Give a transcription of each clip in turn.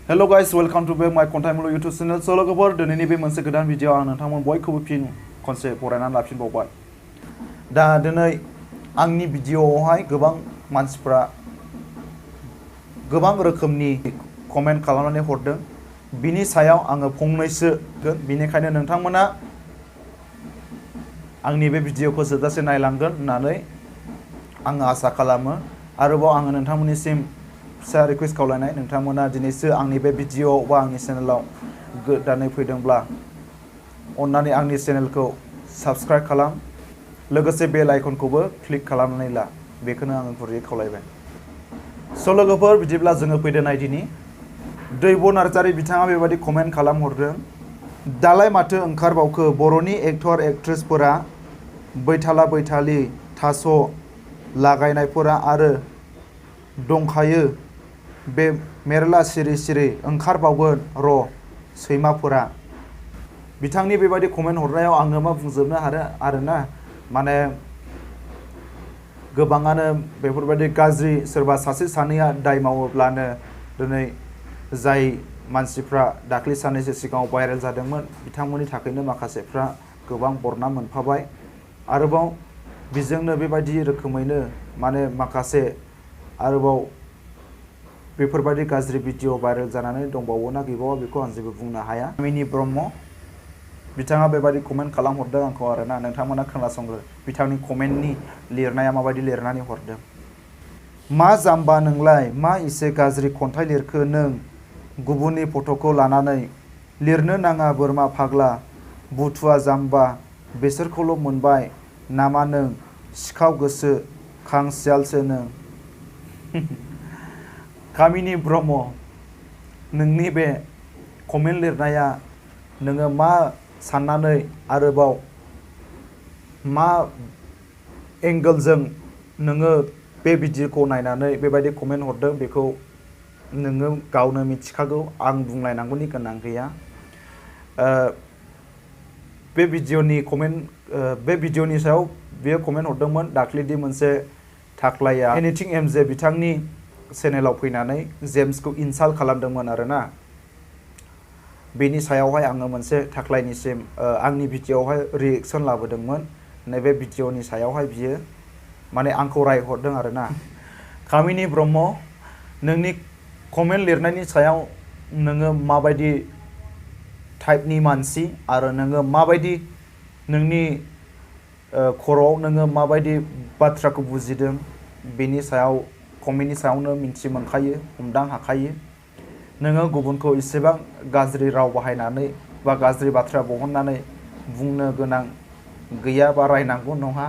Hello guys, welcome to back my content YouTube channel. So लोगोफोर दिनैनि बे मोनसे गोदान भिडिअ आं नोंथांमोन बयखौबो फिन खनसे फरायनानै लाफिनबावबाय। दा दिनै आंनि भिडिअआवहाय गोबां मानसिफ्रा गोबां रोखोमनि कमेन्ट खालामनानै हरदों। बिनि सायाव आङो फंनैसो बिनिखायनो नोंथांमोना आंनि बे भिडिअखौ जोबजासे नायलांगोन होननानै आङो आसा खालामो। आरोबाव आङो नोंथांमोननिसिम फिसा रिक्वेस्ट खावलायनाय, नोंथांमोना दिनैसो आंनि बे भिडिअ बा आंनि चेनेलाव गोदानै फैदोंब्ला अन्नानै आंनि चेनेलखौ साबस्क्राइब खालाम, लोगोसे बेल आइकनखौबो क्लिक खालामनानै ला, बेखौनो आङो गुरैयै खावलायबाय। स' लोगोफोर बिदिब्ला जोङो फैदो नायदिनि। दैब' नार्जारी बिथाङा बेबायदि कमेन्ट खालामहरदों। दालाय माथो ओंखारबावखो बर'नि एक्टर एक्ट्रेसफोरा बैथाला बैथालि थास' लागायनायफोरा आरो दंखायो बे मेरला सिरि सिरि ओंखारबावगोन र' सैमाफोरा। बिथांनि बेबायदि कमेन्ट हरनायाव आङो मा बुंजोबनो आरोना, माने गोबाङानो बेफोरबायदि गाज्रि सोरबा सासे सानैया दाय मावोब्लानो दिनै जाय मानसिफ्रा दाख्लै साननैसो सिगाङाव भाइरेल जादोंमोन बिथांमोननि थाखायनो माखासेफ्रा गोबां बरनाम मोनफाबाय। आरोबाव बेजोंनो बेबायदि रोखोमैनो माने माखासे आरोबाव बेफोरबायदि गाज्रि भिडिअ भाइरेल जानानै दंबावो ना गैबावा बेखौ आं जेबो बुंनो हाया। मिनि ब्रह्म बिथाङा बेबायदि कमेन्ट खालामहरदों आंखौ आरोना, नोंथांमोना खोनासंग्रो बिथांनि कमेन्टनि लिरनाया माबायदि लिरनानै हरदों। मा जाम्बा नोंलाय, मा एसे गाज्रि खन्थाइ लिरखो नों गुबुननि फट'खौ लानानै। लिरनो नाङा बोरमा फाग्ला बुथुवा जाम्बा बेसोरखौल' मोनबाय नामा नों, सिखाव गोसो खांसियालसो नों। कामिनी ब्रह्म, नोंनि बे कमेन्ट लिरनाया नोङो मा साननानै आरोबाव मा एंगोलजों नोङो बे भिडिअखौ नायनानै बेबायदि कमेन्ट हरदों बेखौ नोङो गावनो मिथिखागौ, आं बुंलायनांगौनि गोनां गैया। बे भिडिअनि सायाव बेयो कमेन्ट हरदोंमोन दाख्लैदि मोनसे थाक्लाया एनिथिं एमजे बिथांनि चेनेलाव फैनानै जेम्सखौ इनसाल्ट खालामदोंमोन आरोना। बेनि सायावहाय आङो मोनसे थाक्लाइनिसिम आंनि भिडिअआवहाय रिएक्सन लाबोदोंमोन। नैबे भिडिअनि सायावहाय बियो माने आंखौ रायहरदों आरोना। कामिनी ब्रह्म, नोंनि कमेन्ट लिरनायनि सायाव नोङो माबायदि टाइपनि मानसि आरो नोङो माबायदि नोंनि खर'आव नोङो माबायदि बाथ्राखौ बुजिदों बेनि सायाव कमेन्टनि सायावनो मिन्थि मोनखायो, हमदां हाखायो। नोङो गुबुनखौ इसेबां गाज्रि राव बाहायनानै बा गाज्रि बाथ्रा बहननानै बुंनो गोनां गैया बा रायनांगौ नङा।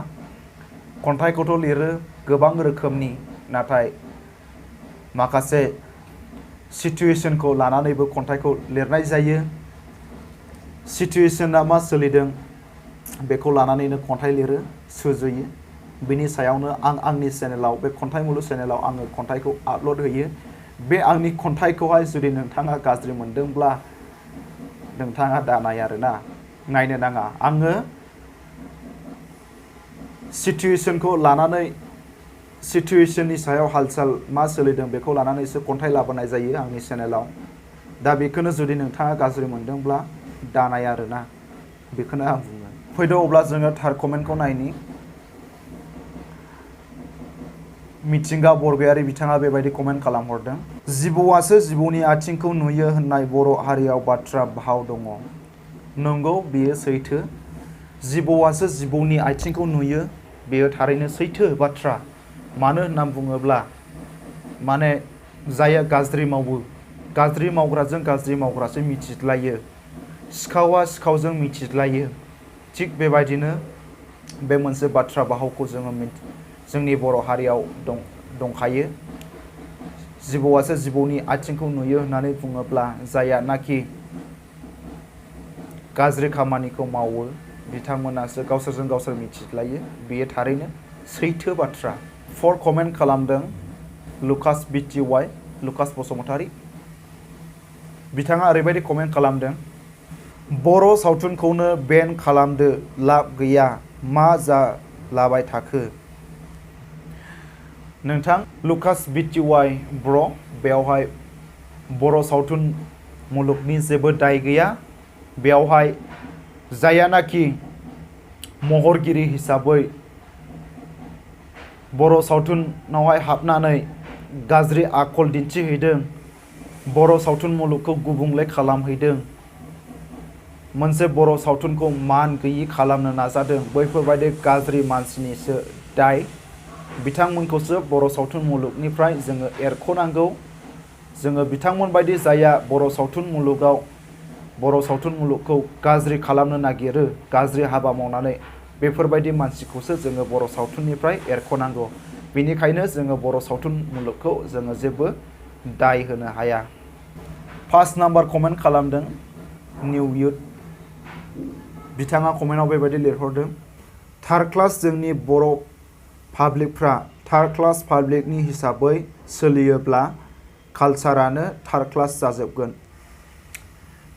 खन्थाइखौथ' लिरो गोबां रोखोमनि, नाथाय माखासे सिटुवेसनखौ लानानैबो खन्थाइखौ लिरनाय जायो। सिटुवेसना मा सोलिदों बेखौ लानानैनो खन्थाइ लिरो, सुजुयो। बिनि सायावनो आं आंनि चेनेलाव बे खन्थाइ मुलुग चेनेलाव आङो खन्थाइखौ आपल'ड होयो। बे आंनि खन्थाइखौहाय जुदि नोंथाङा गाज्रि मोनदोंब्ला नोंथाङा दानाय आरोना, नायनो नाङा। आङो सिटुवेसनखौ लानानै सिटुवेसननि सायाव हाल-साल मा सोलिदों बेखौ लानानैसो खन्थाइ लाबोनाय जायो आंनि चेनेलाव। दा बेखौनो जुदि नोंथाङा गाज्रि मोनदोंब्ला दानाय आरोना, बेखौनो आं बुङो। फैदो अब्ला जोङो थार कमेन्टखौ नायनि। मिथिंगा बरगयारी बिथाङा बेबायदि कमेन्ट खालामहरदों। जिबौआसो जिबौनि आथिंखौ नुयो होननाय बर' हारियाव बाथ्रा भाव दङ। नंगौ, बेयो सैथो। जिबौआसो जिबौनि आथिंखौ नुयो, बेयो थारैनो सैथो बाथ्रा। मानो होननानै बुङोब्ला माने जायहा गाज्रि मावो, गाज्रि मावग्राजों गाज्रि मावग्रासो मिथिज्लायो, सिखावा सिखावजों मिथिज्लायो। थिग बेबायदिनो बे मोनसे बाथ्रा भावखौ जोंनि बर' हारियाव दंखायो। जिबौआसो जिबौनि आथिंखौ नुयो होननानै बुङोब्ला जायानाखि गाज्रि खामानिखौ मावो बिथांमोनासो गावसोरजों गावसोर मिथिज्लायो। बेयो थारैनो सैथो बाथ्रा। फर कमेन्ट खालामदों लुकास बिटिवाइ, लुकास बसुमतारी। बिथाङा ओरैबायदि कमेन्ट खालामदों, बर' सावथुनखौनो बेन खालामदो, लाब गैया, मा जालाबाय थाखो। नोंथां लुकास बिटिवाइ ब्र, बेयावहाय बर' सावथुन मुलुगनि जेबो दाय गैया। बेयावहाय जायानाखि महरगिरि हिसाबै बर' सावथुनावहाय हाबनानै गाज्रि आखल दिन्थिहैदों, बर' सावथुन मुलुगखौ गुबुंले खालामहैदों, मोनसे बर' सावथुनखौ मान गैयि खालामनो नाजादों, बैफोरबायदि गाज्रि मानसिनिसो दाय। बिथांमोनखौसो बर' सावथुन मुलुगनिफ्राय जोङो एरख'नांगौ। जोङो बिथांमोनबायदि जाया बर' सावथुन मुलुगखौ गाज्रि खालामनो नागिरो, गाज्रि हाबा मावनानै, बेफोरबायदि मानसिखौसो जोङो बर' सावथुननिफ्राय एरख'नांगौ। बेनिखायनो जोङो बर' सावथुन मुलुगखौ जोङो जेबो दाय होनो हाया। 5 नाम्बार कमेन्ट खालामदों निउ इयुथ। बिथाङा कमेन्टआव बेबायदि लिरहरदों, थार्ड क्लास जोंनि बर' पाब्लिकफ्रा थार्ड क्लास पाब्लिकनि हिसाबै सोलियोब्ला कालचारानो थार्ड क्लास जाजोबगोन।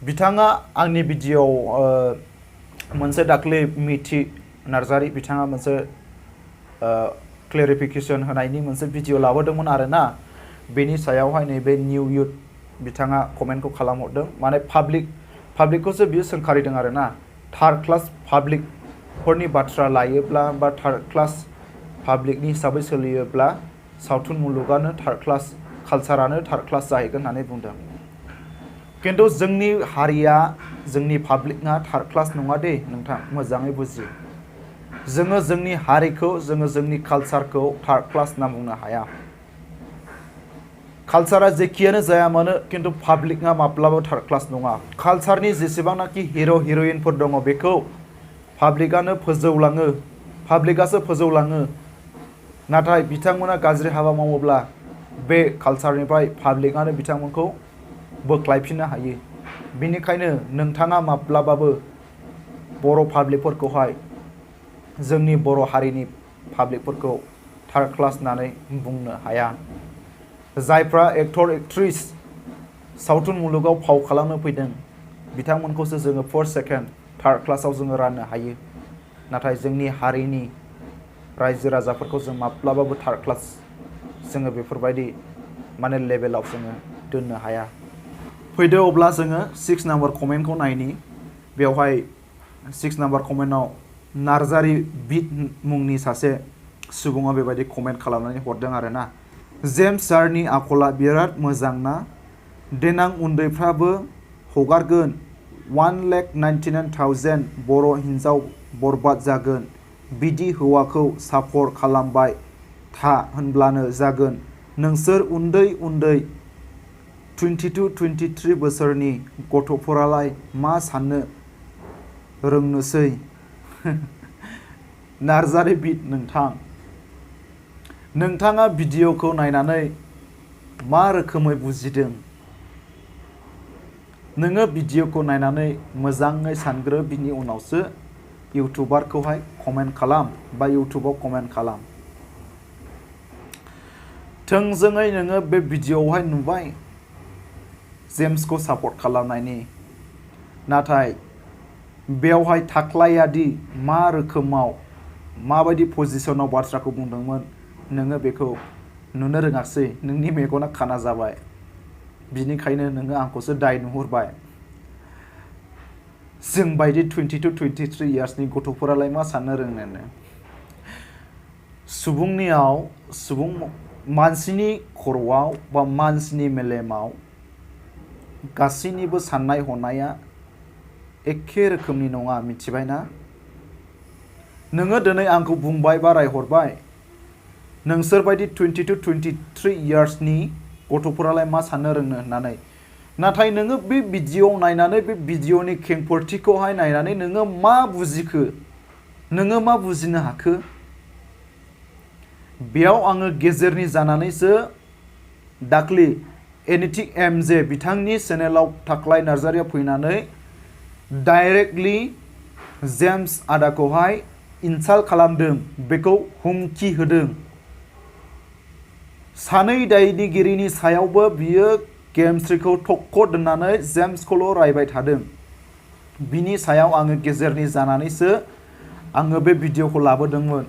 बिथाङा आंनि भिडिअ'आव मोनसे दाख्लै नार्जारी बिथाङा मोनसे क्लेरिफिकेसन होनायनि मोनसे भिडिअ लाबोदोंमोन आरोना। बेनि सायावहाय नैबे निउ इयुथ बिथाङा कमेन्टखौ खालामहरदों। माने पाब्लिकखौसो बियो सोंखारिदों आरोना। थार्ड क्लास पाब्लिकफोरनि बाथ्रा लायोब्ला बा थार्ड क्लास पाब्लिकनि हिसाबै सोलियोब्ला सावथुन मुलुगानो थार्ड क्लास, कालचारानो थार्ड क्लास जाहैगोन होननानै बुंदों। खिन्थु जोंनि हारिया, जोंनि पाब्लिकआ थार्ड क्लास नङा दे नोंथां, मोजाङै बुजि। जोङो जोंनि हारिखौ, जोङो जोंनि कालचारखौ थार्ड क्लास होनना बुंनो हाया। कालचारा जेखियानो जाया मानो, खिन्थु पाब्लिकआ माब्लाबो थार्ड क्लास नङा। कालचारनि जेसेबांनाखि हिर' हिर'इनफोर दङ बेखौ पाब्लिकआनो फोजौलाङो, पाब्लिकआसो फोजौलाङो। नाथाय बिथांमोना गाज्रि हाबा मावोब्ला बे कालचारनिफ्राय पाब्लिकआनो बिथांमोनखौ बोख्लायफिननो हायो। बेनिखायनो नोंथाङा माब्लाबाबो बर' पाब्लिकफोरखौहाय, जोंनि बर' हारिनि पाब्लिकफोरखौ थार्ड क्लास होननानै बुंनो हाया। जायफ्रा एक्टर एक्ट्रिस सावथुन मुलुगाव फाव खालामनो फैदों, बिथांमोनखौसो जोङो फर्स्ट सेकेन्ड थार्ड क्लासाव जोङो राननो हायो। नाथाय जोंनि हारिनि रायजो राजाफोरखौ जों माब्लाबाबो थार्ड क्लास, जोङो बेफोरबायदि माने लेभेलाव जोङो दोननो हाया। फैदो अब्ला जोङो 6 नाम्बार कमेन्टखौ नायनि। बेवहाय 6 नाम्बार कमेन्टआव नार्जारी बिट मुंनि सासे सुबुङा बेबायदि कमेन्ट खालामनानै हरदों आरोना। जेम्स सारनि आखला बिराद मोजां ना, देनां उन्दैफ्राबो हगारगोन 1,99,000 बर' हिन्जाव बरबाद जागोन, बिदि हौवाखौ सापर्ट खालामबाय था होनब्लानो जागोन। नोंसोर उन्दै 22-23 बोसोरनि गथ'फोरालाय मा साननो रोंनोसै। नार्जारी बिट नोंथाङा भिडिअ'खौ नायनानै मा रोखोमै बुजिदों? नोङो भिडिअ'खौ नायनानै मोजाङै सानग्रो, बिनि उनावसो इउटुबारखौहाय कमेन्ट खालाम बा इउटुबाव कमेन्ट खालाम। थोंजोङै नोङो बे भिडिअ'आवहाय नुबाय जेम्सखौ सापर्ट खालामनायनि, नाथाय बेवहाय थाख्लायादि मा रोखोमाव, माबायदि पजिसनाव बाथ्राखौ बुंदोंमोन, नोङो बेखौ नुनो रोङासै। नोंनि मेगना खाना जाबाय, बिनिखायनो नोङो आंखौसो दाय नुहुरबाय। जोंबायदि 22-23 इयार्सनि गथ'फोरालाय मा साननो रोंनो। मानसिनि खर'आव बा मानसिनि मेलेमाव गासैनिबो साननाय हनाया एखे रोखोमनि नङा, मिथिबायना? नोङो दिनै आंखौ बुंबाय बा रायहरबाय, नोंसोरबायदि 22-23 इयार्सनि गथ'फोरालाय मा साननो रोंनो होननानै। नाथाय नोङो बे भिडिअ'आव नायनानै, बे भिडिअ'नि खेंफोरथिखौहाय नायनानै नोङो मा बुजिखो? नोङो मा बुजिनो हाखो? बेयाव आङो गेजेरनि जानानैसो दाख्लि एनिथिं एमजे बिथांनि चेनेलाव थाक्लाय नार्जारिया फैनानै डाइरेक्टलि जेम्स आदाखौहाय इनसाल्ट खालामदों, बेखौ हुमखि होदों। सानै दायनिगिरिनि सायावबो बियो गेमस्रिखौ थक्क' दोननानै जेम्सखौल' रायबाय थादों। बिनि सायाव आङो गेजेरनि जानानैसो आङो बे भिडिअ'खौ लाबोदोंमोन।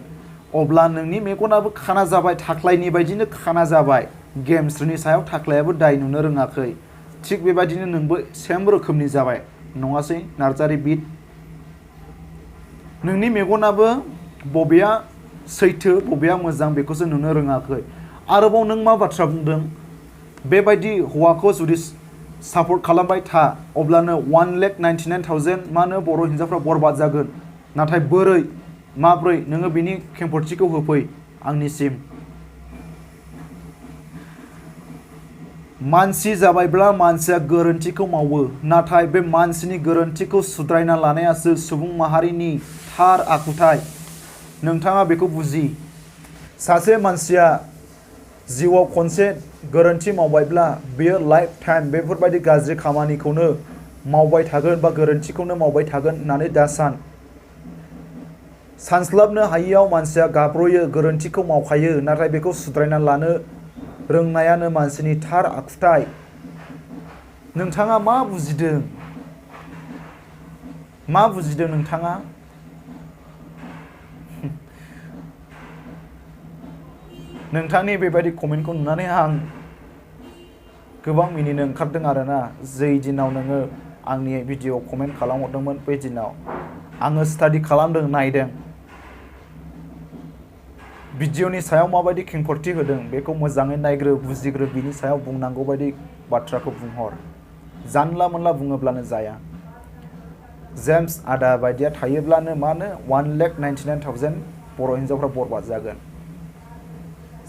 अब्ला नोंनि मेगनाबो खाना जाबाय, थाक्लायनि बायदिनो खाना जाबाय। गेमस्रिनि सायाव थाक्लायाबो दाय नुनो रोङाखै। थिग बेबायदिनो नोंबो सेम रोखोमनि जाबाय नङासै नार्जारी बिट नोंनि मेगनाबो बबेया सैथो बबेया मोजां बेखौसो नुनो रोङाखै आरोबाव नों मा बाथ्रा बुंदों बेबायदि हौवाखौ जुदि सापर्ट खालामबाय था अब्लानो 1,99,000 मानो बर' हिन्जावफ्रा बरबाद जागोन नाथाय बोरै माब्रै नोङो बिनि खेंफोरथिखौ होफै आंनिसिम मानसि जाबायब्ला मानसिया गोरोन्थिखौ मावो नाथाय बे मानसिनि गोरोन्थिखौ सुद्रायना लानायासो सुबुं माहारिनि थार आखुथाय नोंथाङा बेखौ बुजि सासे मानसिया जिउआव खनसे गोरोन्थि मावबायब्ला बियो लाइफ टाइम बेफोरबायदि गाज्रि खामानिखौनो मावबाय थागोन बा गोरोन्थिखौनो मावबाय थागोन होननानै दा सानस्लाबनो हायियाव मानसिया गाब्र'यो गोरोन्थिखौ मावखायो नाथाय बेखौ सुद्रायना लानो रोंनायानो मानसिनि थार आखुथाय नोंथाङा मा बुजिदों नोंथाङा नोंथांनि बेबायदि कमेन्टखौ नुनानै आं गोबां मिनिनो ओंखारदों आरोना जै दिनाव नोङो आंनि भिडिअ कमेन्ट खालामहरदोंमोन बै दिनाव आङो स्टाडि खालामदों नायदों भिडिअनि सायाव माबायदि खेंफोरथि होदों बेखौ मोजाङै नायग्रो बुजिग्रो बिनि सायाव बुंनांगौ बायदि बाथ्राखौ बुंहर जानला मोनला बुङोब्लानो जाया जेम्स आदा बायदिया थायोब्लानो मानो 1,99,000 बर' हिन्जावफ्रा बरबाद जागोन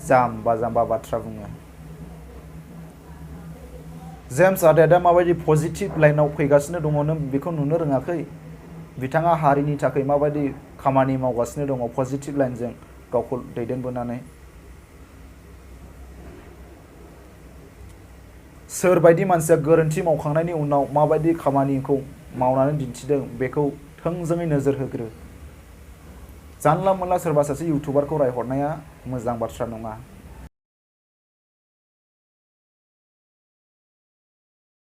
जाम्बा बाथ्रा बुङो जेम्स आदाया दा माबायदि पजिटिभ लाइनाव फैगासिनो दङ नों बेखौ नुनो रोङाखै बिथाङा हारिनि थाखाय माबायदि खामानि मावगासिनो दङ पजिटिभ लाइनजों गावखौ दैदेनबोनानै सोरबायदि मानसिया गोरोन्थि मावखांनायनि उनाव माबायदि खामानिखौ मावनानै दिन्थिदों बेखौ थोंजोङै नोजोर होग्रो जानला मोनला सोरबा सासे इउटुबारखौ रायहरनाया मोजां बाथ्रा नङा